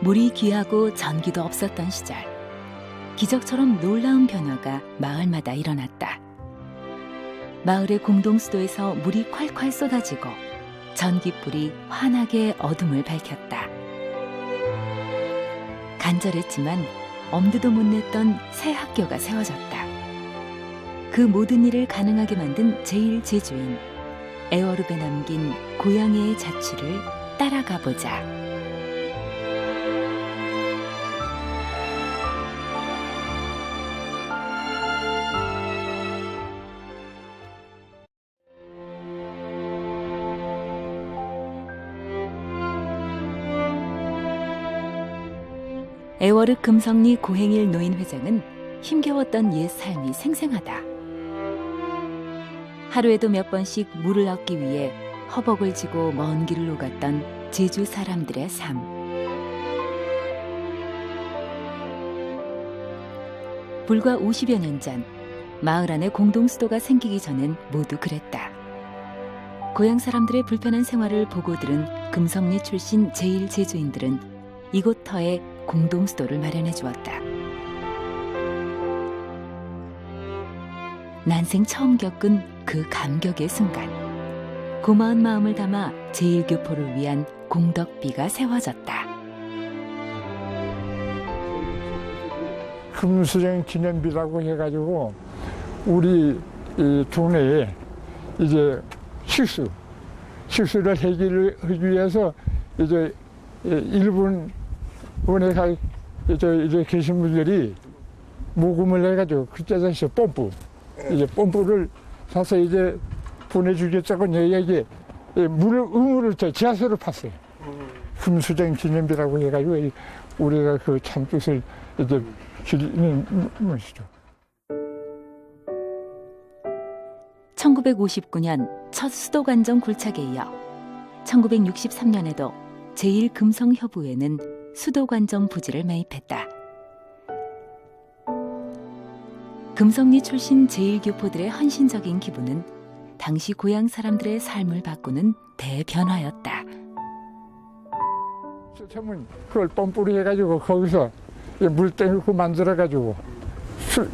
물이 귀하고 전기도 없었던 시절, 기적처럼 놀라운 변화가 마을마다 일어났다. 마을의 공동수도에서 물이 콸콸 쏟아지고 전기불이 환하게 어둠을 밝혔다. 간절했지만 엄두도 못 냈던 새 학교가 세워졌다. 그 모든 일을 가능하게 만든 제1제주인 애월읍에 남긴 고향의 자취를 따라가 보자. 애월읍 금성리 고행일 노인회장은 힘겨웠던 옛 삶이 생생하다. 하루에도 몇 번씩 물을 얻기 위해 허벅을 지고 먼 길을 오갔던 제주 사람들의 삶. 불과 50여 년 전, 마을 안에 공동수도가 생기기 전엔 모두 그랬다. 고향 사람들의 불편한 생활을 보고 들은 금성리 출신 제1제주인들은 이곳 터에 공동수도를 마련해 주었다. 난생 처음 겪은 그 감격의 순간, 고마운 마음을 담아 제1교포를 위한 공덕비가 세워졌다. 금수령 기념비라고 해가지고 우리 이 동네에 이제 식수를 하기 위해서 이제 일본에 이제 계신 분들이 모금을 해가지고 그때서 이제 펌프를 사서 이제 보내주겠다고 여기에 의무를 지하수를 팠어요. 금수령 기념비라고 해가지고 우리가 그 참뜻을 이제 기리는 것이죠. 1959년 첫 수도관정 굴착에 이어 1963년에도 제1금성협의회는 수도관정 부지를 매입했다. 금성리 출신 제1교포들의 헌신적인 기부는 당시 고향 사람들의 삶을 바꾸는 대변화였다. 처음은 그걸 펌프로 해가지고 거기서 물 떼고 만들어가지고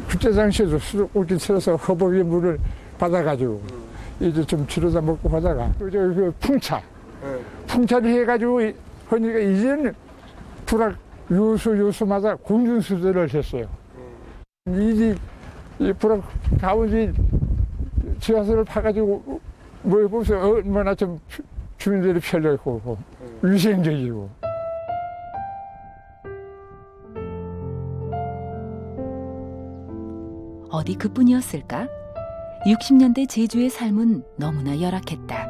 그때 당시에도 수도꼭지 틀어서 허벅에 물을 받아가지고 이제 좀 줄여다 먹고 하다가 그 풍차를 해가지고 하니까 이제는 불악 요소마다 공중수도를 했어요. 이 불악 가운데 지하수를 파가지고 뭐 보세요. 얼마나 좀 주민들이 편리하고 위생적이고. 어디 그뿐이었을까? 60년대 제주의 삶은 너무나 열악했다.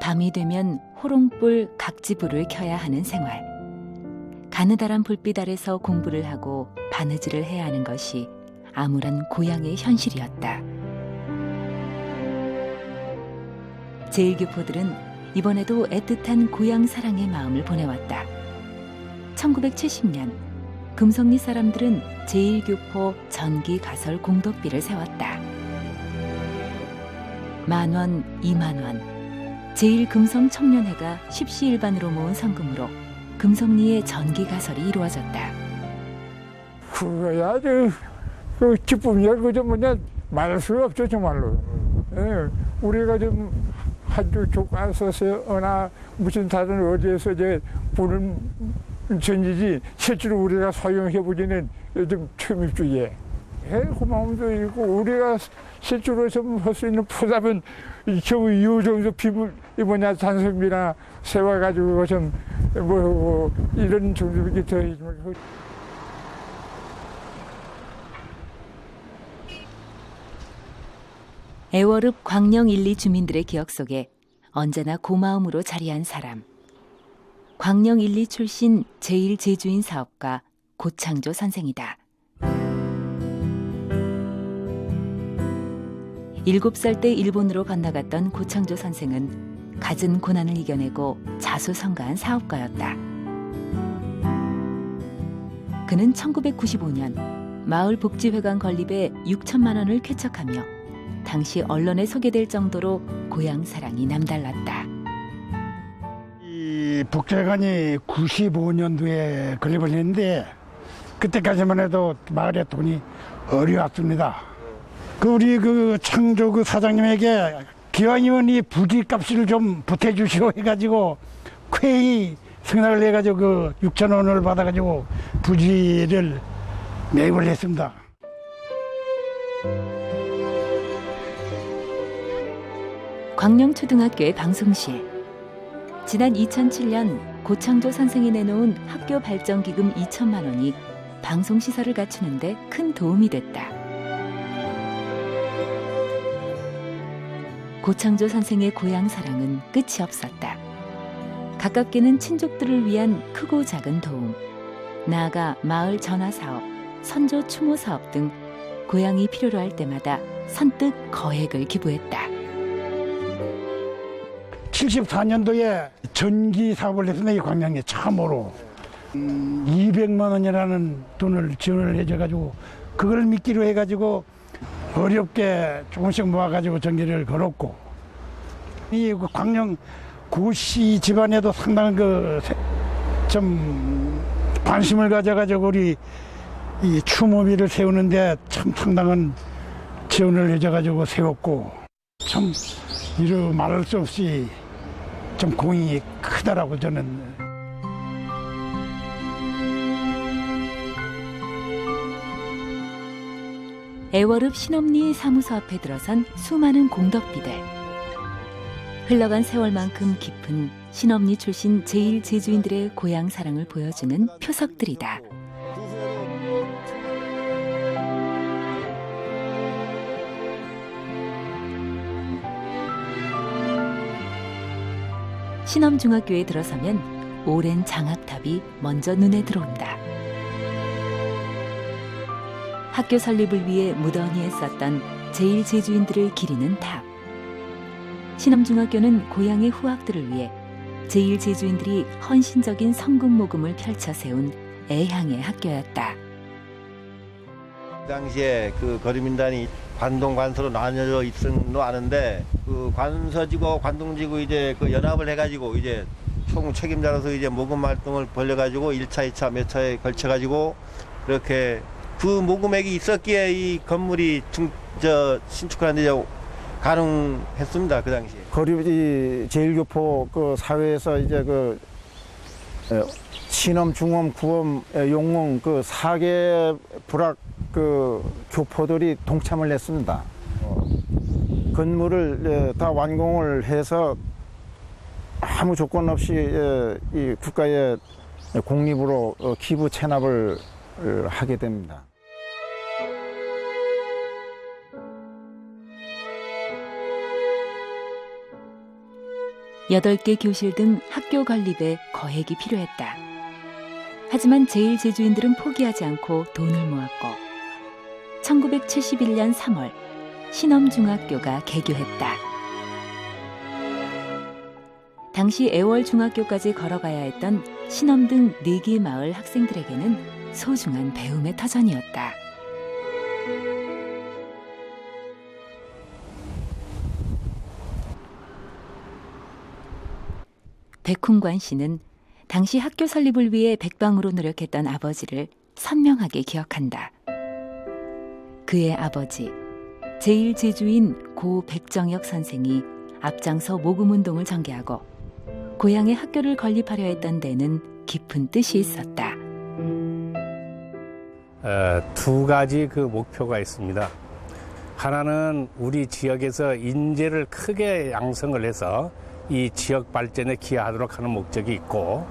밤이 되면 호롱불 각지불을 켜야 하는 생활. 가느다란 불빛 아래서 공부를 하고 바느질을 해야 하는 것이 암울한 고향의 현실이었다. 제1교포들은 이번에도 애틋한 고향 사랑의 마음을 보내왔다. 1970년 금성리 사람들은 제1교포 전기 가설 공덕비를 세웠다. 10,000원, 20,000원, 제1금성 청년회가 십시일반으로 모은 성금으로 금성리의 전기 가설이 이루어졌다. 그거야 그 기쁨이야. 그저 뭐냐 말할 수가 없죠 정말로. 예, 우리가 좀 한주 교과서나 무슨 다른 어디에서 이제 보는 전이지 실제로 우리가 사용해보기는 요즘 처음이죠. 고마움도 있고 우리가 실제로 좀 할 수 있는 보답은 겨우 이 정도 비물 뭐냐 단선비나 세워가지고 좀 뭐 이런 정도밖에 더 있지만. 애월읍 광령 1, 2 주민들의 기억 속에 언제나 고마움으로 자리한 사람. 광령 1, 2 출신 제1제주인 사업가 고창조 선생이다. 7살 때 일본으로 건너갔던 고창조 선생은 갖은 고난을 이겨내고 자수성가한 사업가였다. 그는 1995년 마을 복지회관 건립에 6천만 원을 쾌척하며 당시 언론에 소개될 정도로 고향 사랑이 남달랐다. 이 복제관이 95년도에 건립을 했는데 그때까지만 해도 마을에 돈이 어려웠습니다. 우리 창조 사장님에게 기왕이면 이 부지 값을 좀 보태주시오 해가지고 쾌히 생각을 해가지고 6,000원을 받아가지고 부지를 매입을 했습니다. 광령초등학교의 방송실. 지난 2007년 고창조 선생이 내놓은 학교 발전기금 2천만 원이 방송시설을 갖추는데 큰 도움이 됐다. 고창조 선생의 고향 사랑은 끝이 없었다. 가깝게는 친족들을 위한 크고 작은 도움, 나아가 마을 전화사업, 선조 추모 사업 등 고향이 필요로 할 때마다 선뜻 거액을 기부했다. 74년도에 전기 사업을 했습니다. 이 광양에 처음으로 200만 원이라는 돈을 지원을 해줘가지고 그걸 미끼로 해가지고 어렵게 조금씩 모아가지고 전기를 걸었고, 이 광양 고시 집안에도 상당한 좀 관심을 가져가지고 우리 이 추모비를 세우는데 참 상당한 지원을 해줘가지고 세웠고, 참 이루 말할 수 없이 좀 공이 크더라고 저는. 애월읍 신엄리 사무소 앞에 들어선 수많은 공덕비들. 흘러간 세월만큼 깊은 신엄리 출신 제1제주인들의 고향 사랑을 보여주는 표석들이다. 신엄중학교에 들어서면 오랜 장학탑이 먼저 눈에 들어온다. 학교 설립을 위해 무던히 애썼던 제1제주인들을 기리는 탑. 신엄중학교는 고향의 후학들을 위해 제1제주인들이 헌신적인 성금 모금을 펼쳐 세운 애향의 학교였다. 그 당시에 그 거리민단이 관동 관서로 나뉘어져 있은 거 아는데, 그 관서지구 관동지구 이제 그 연합을 해가지고 이제 총 책임자로서 이제 모금 활동을 벌려가지고 1차, 2차 몇 차에 걸쳐가지고 이렇게 그 모금액이 있었기에 이 건물이 신축하는데 가능했습니다. 그 당시에. 거리 제1교포 그 사회에서 이제 신엄, 중엄, 구엄, 용엄 그 4개 불학 그 교포들이 동참을 했습니다. 건물을 다 완공을 해서 아무 조건 없이 이 국가의 공립으로 기부 체납을 하게 됩니다. 여덟 개 교실 등 학교 건립에 거액이 필요했다. 하지만 제1제주인들은 포기하지 않고 돈을 모았고 1971년 3월 신엄중학교가 개교했다. 당시 애월중학교까지 걸어가야 했던 신엄 등 4개 마을 학생들에게는 소중한 배움의 터전이었다. 백훈관 씨는 당시 학교 설립을 위해 백방으로 노력했던 아버지를 선명하게 기억한다. 그의 아버지, 제1제주인 고 백정혁 선생이 앞장서 모금운동을 전개하고 고향에 학교를 건립하려 했던 데는 깊은 뜻이 있었다. 두 가지 그 목표가 있습니다. 하나는 우리 지역에서 인재를 크게 양성을 해서 이 지역 발전에 기여하도록 하는 목적이 있고,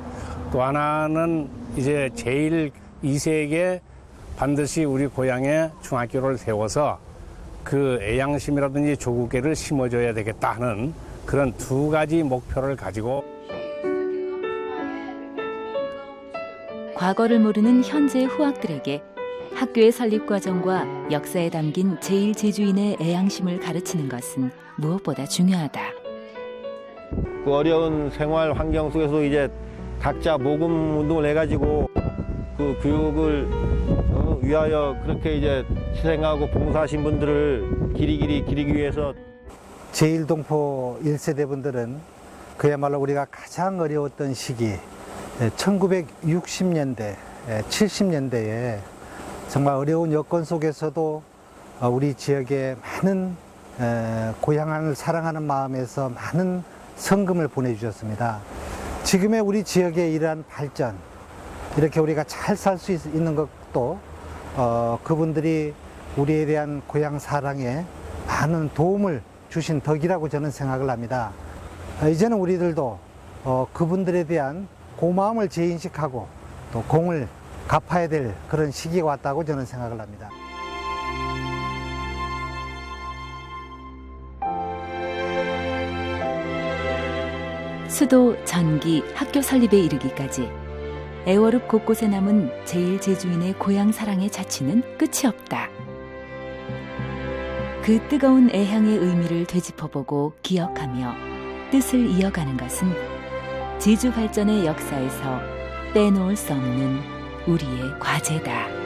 또 하나는 이제 제일 2세에게 반드시 우리 고향에 중학교를 세워서 그 애양심이라든지 조국애를 심어줘야 되겠다 하는 그런 두 가지 목표를 가지고, 과거를 모르는 현재의 후학들에게 학교의 설립 과정과 역사에 담긴 제1제주인의 애양심을 가르치는 것은 무엇보다 중요하다. 그 어려운 생활 환경 속에서 이제 각자 모금 운동을 해가지고 그 교육을 위하여 그렇게 이제 희생하고 봉사하신 분들을 기리기 위해서 제1동포 1세대 분들은 그야말로 우리가 가장 어려웠던 시기 1960년대, 70년대에 정말 어려운 여건 속에서도 우리 지역에 많은 고향을 사랑하는 마음에서 많은 성금을 보내주셨습니다. 지금의 우리 지역의 이러한 발전, 이렇게 우리가 잘 살 수 있는 것도 그분들이 우리에 대한 고향 사랑에 많은 도움을 주신 덕이라고 저는 생각을 합니다. 이제는 우리들도 그분들에 대한 고마움을 재인식하고 또 공을 갚아야 될 그런 시기가 왔다고 저는 생각을 합니다. 수도, 전기, 학교 설립에 이르기까지 애월읍 곳곳에 남은 제1제주인의 고향 사랑의 자취는 끝이 없다. 그 뜨거운 애향의 의미를 되짚어보고 기억하며 뜻을 이어가는 것은 제주 발전의 역사에서 빼놓을 수 없는 우리의 과제다.